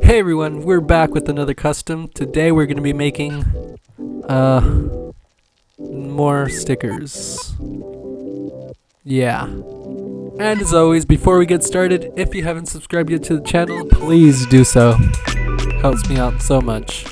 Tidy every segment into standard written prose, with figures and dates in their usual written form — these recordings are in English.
Hey everyone, we're back with another custom. Today we're going to be making more stickers. Yeah. And as always, before we get started, if you haven't subscribed yet to the channel, please do so. Helps me out so much.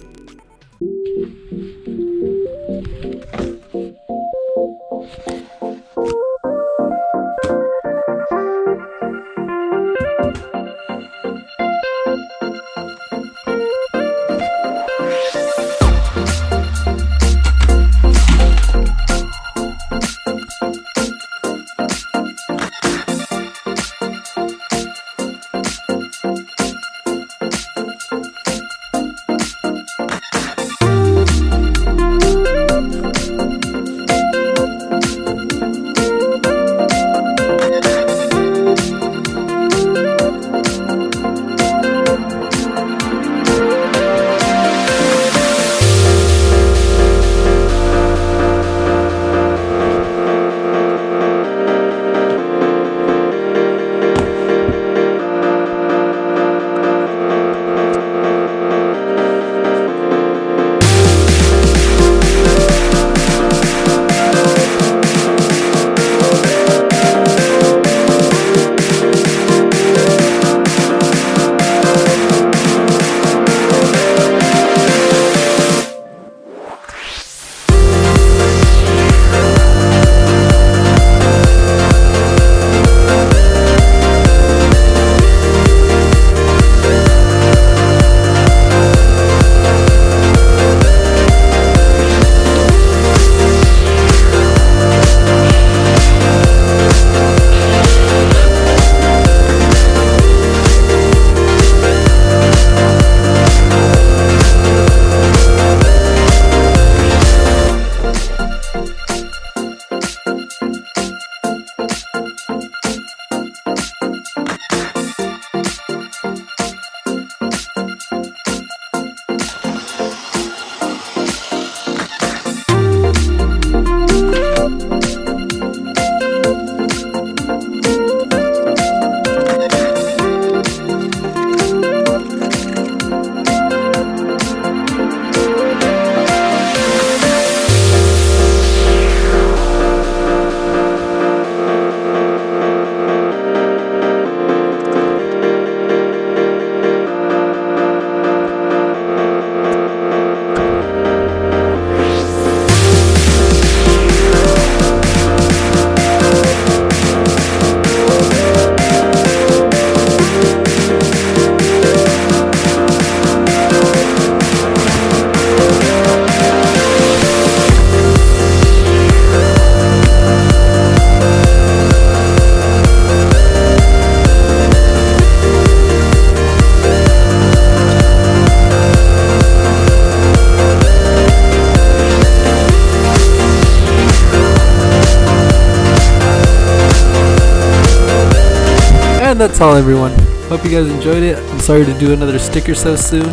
And that's all, everyone. Hope you guys enjoyed it. I'm sorry to do another sticker so soon.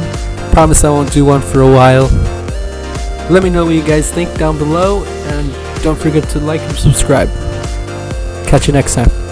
Promise I won't do one for a while. Let me know what you guys think down below, and don't forget to like and subscribe. Catch you next time.